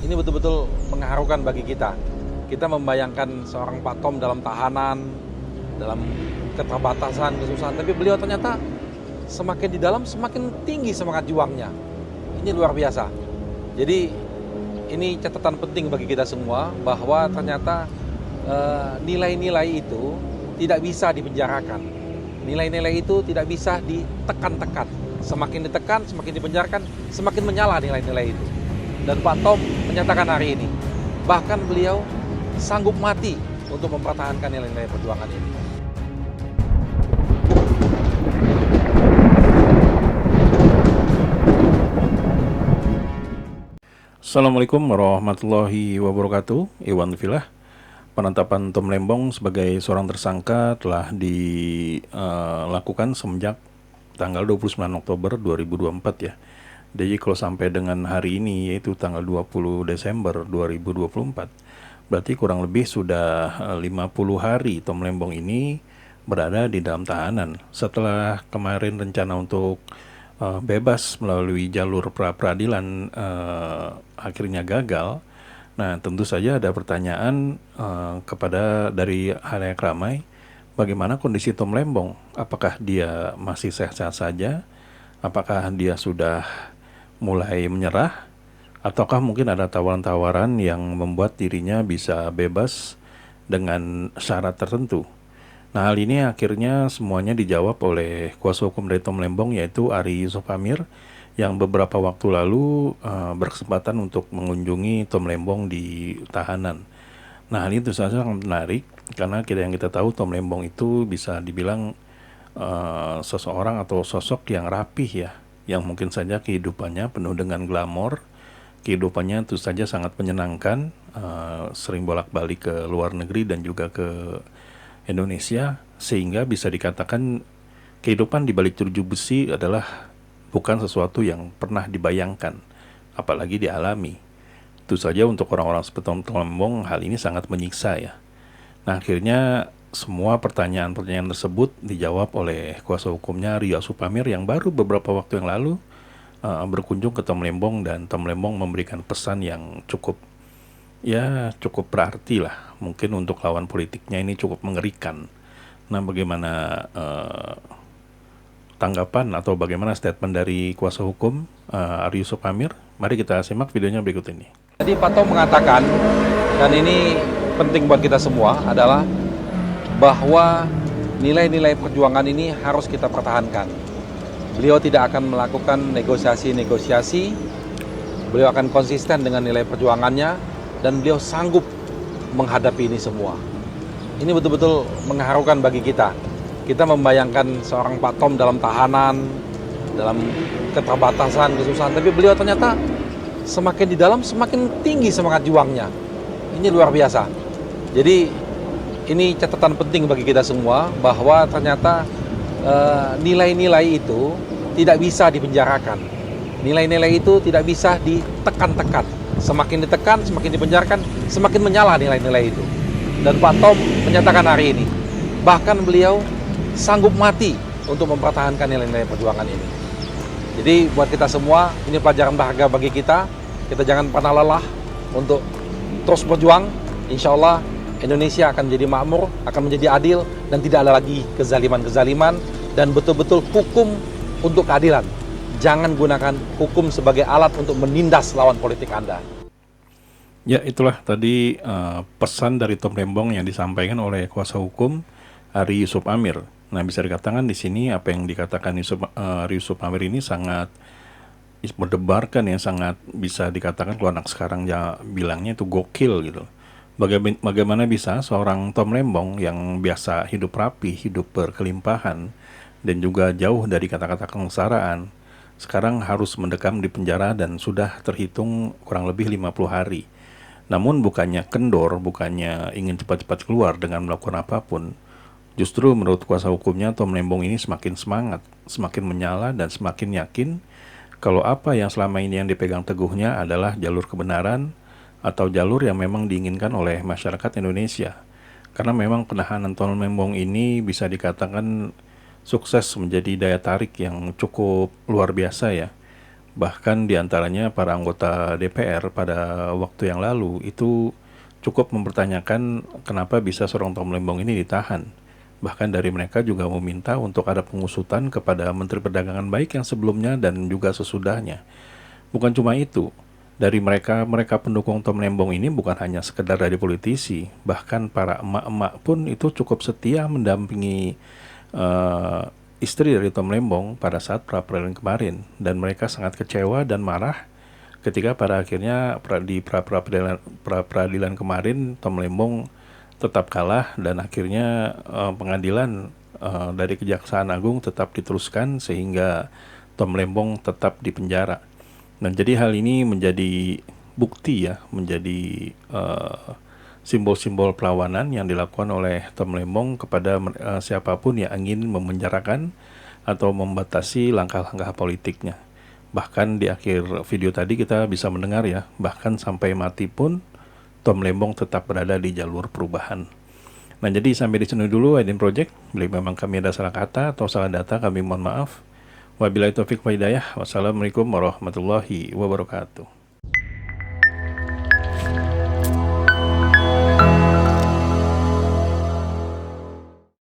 Ini betul-betul mengharukan bagi kita. Kita membayangkan seorang Pak Tom dalam tahanan, dalam keterbatasan, kesusahan, tapi beliau ternyata semakin di dalam semakin tinggi semangat juangnya. Ini luar biasa. Jadi ini catatan penting bagi kita semua bahwa ternyata nilai-nilai itu tidak bisa dipenjarakan. Nilai-nilai itu tidak bisa ditekan-tekan. Semakin ditekan, semakin dipenjarakan, semakin menyala nilai-nilai itu. Dan Pak Tom menyatakan hari ini, bahkan beliau sanggup mati untuk mempertahankan nilai-nilai perjuangan ini. Assalamualaikum warahmatullahi wabarakatuh. Iwan Filah. Penetapan Tom Lembong sebagai seorang tersangka telah dilakukan semenjak tanggal 29 Oktober 2024 ya. Jadi kalau sampai dengan hari ini yaitu tanggal 20 Desember 2024, berarti kurang lebih sudah 50 hari Tom Lembong ini berada di dalam tahanan. Setelah kemarin rencana untuk bebas melalui jalur pra-peradilan akhirnya gagal. Nah, tentu saja ada pertanyaan kepada dari halayak ramai, bagaimana kondisi Tom Lembong? Apakah dia masih sehat-sehat saja? Apakah dia sudah mulai menyerah? Ataukah mungkin ada tawaran-tawaran yang membuat dirinya bisa bebas dengan syarat tertentu? Nah, hal ini akhirnya semuanya dijawab oleh kuasa hukum dari Tom Lembong, yaitu Ari Yusuf Amir, yang beberapa waktu lalu berkesempatan untuk mengunjungi Tom Lembong di tahanan. Nah, hal itu sangat menarik karena yang kita tahu Tom Lembong itu bisa dibilang seseorang atau sosok yang rapih ya, yang mungkin saja kehidupannya penuh dengan glamor, kehidupannya itu saja sangat menyenangkan, sering bolak-balik ke luar negeri dan juga ke Indonesia, sehingga bisa dikatakan kehidupan di balik jeruji besi adalah bukan sesuatu yang pernah dibayangkan, apalagi dialami. Itu saja untuk orang-orang seperti Tom Lembong, hal ini sangat menyiksa ya. Nah, akhirnya semua pertanyaan-pertanyaan tersebut dijawab oleh kuasa hukumnya Ria Supamir yang baru beberapa waktu yang lalu berkunjung ke Tom Lembong, dan Tom Lembong memberikan pesan yang cukup berarti lah. Mungkin untuk lawan politiknya ini cukup mengerikan. Nah, bagaimana tanggapan atau bagaimana statement dari kuasa hukum Ari Yusuf Amir? Mari kita simak videonya berikut ini. Jadi Pak Tom mengatakan, dan ini penting buat kita semua, adalah bahwa nilai-nilai perjuangan ini harus kita pertahankan. Beliau tidak akan melakukan negosiasi-negosiasi, beliau akan konsisten dengan nilai perjuangannya, dan beliau sanggup menghadapi ini semua. Ini betul-betul mengharukan bagi kita. Kita membayangkan seorang Pak Tom dalam tahanan, dalam keterbatasan, kesusahan, tapi beliau ternyata semakin di dalam semakin tinggi semangat juangnya. Ini luar biasa. Jadi ini catatan penting bagi kita semua bahwa ternyata nilai-nilai itu tidak bisa dipenjarakan. Nilai-nilai itu tidak bisa ditekan-tekan. Semakin ditekan, semakin dipenjarakan, semakin menyala nilai-nilai itu. Dan Pak Tom menyatakan hari ini, bahkan beliau sanggup mati untuk mempertahankan nilai-nilai perjuangan ini. Jadi buat kita semua, ini pelajaran berharga bagi kita. Kita jangan pernah lelah untuk terus berjuang. Insya Allah Indonesia akan menjadi makmur, akan menjadi adil, dan tidak ada lagi kezaliman-kezaliman, dan betul-betul hukum untuk keadilan. Jangan gunakan hukum sebagai alat untuk menindas lawan politik Anda. Ya, itulah tadi pesan dari Tom Lembong yang disampaikan oleh kuasa hukum Ari Yusuf Amir. Nah, bisa dikatakan di sini apa yang dikatakan Ari Yusuf Amir ini sangat berdebarkan ya, sangat bisa dikatakan kalau anak sekarang ya bilangnya itu gokil gitu. Bagaimana bisa seorang Tom Lembong yang biasa hidup rapi, hidup berkelimpahan, dan juga jauh dari kata-kata kesengsaraan, sekarang harus mendekam di penjara dan sudah terhitung kurang lebih 50 hari. Namun bukannya kendor, bukannya ingin cepat-cepat keluar dengan melakukan apapun. Justru menurut kuasa hukumnya, Tom Lembong ini semakin semangat, semakin menyala, dan semakin yakin kalau apa yang selama ini yang dipegang teguhnya adalah jalur kebenaran atau jalur yang memang diinginkan oleh masyarakat Indonesia. Karena memang penahanan Tom Lembong ini bisa dikatakan sukses menjadi daya tarik yang cukup luar biasa ya. Bahkan diantaranya para anggota DPR pada waktu yang lalu itu cukup mempertanyakan kenapa bisa seorang Tom Lembong ini ditahan. Bahkan dari mereka juga meminta untuk ada pengusutan kepada Menteri Perdagangan baik yang sebelumnya dan juga sesudahnya. Bukan cuma itu, dari mereka pendukung Tom Lembong ini bukan hanya sekedar dari politisi, bahkan para emak-emak pun itu cukup setia mendampingi eh, istri dari Tom Lembong pada saat pra-peradilan kemarin, dan mereka sangat kecewa dan marah ketika pada akhirnya di pra-peradilan kemarin Tom Lembong tetap kalah dan akhirnya pengadilan dari Kejaksaan Agung tetap diteruskan sehingga Tom Lembong tetap dipenjara. Dan jadi hal ini menjadi bukti ya, menjadi simbol-simbol perlawanan yang dilakukan oleh Tom Lembong kepada siapapun yang ingin memenjarakan atau membatasi langkah-langkah politiknya. Bahkan di akhir video tadi kita bisa mendengar ya, bahkan sampai mati pun Tom Lembong tetap berada di jalur perubahan. Nah, jadi sampai di sini dulu Aidin Project. Bila memang kami ada salah kata atau salah data, kami mohon maaf. Wabillahi taufiq wa hidayah. Wassalamualaikum warahmatullahi wabarakatuh.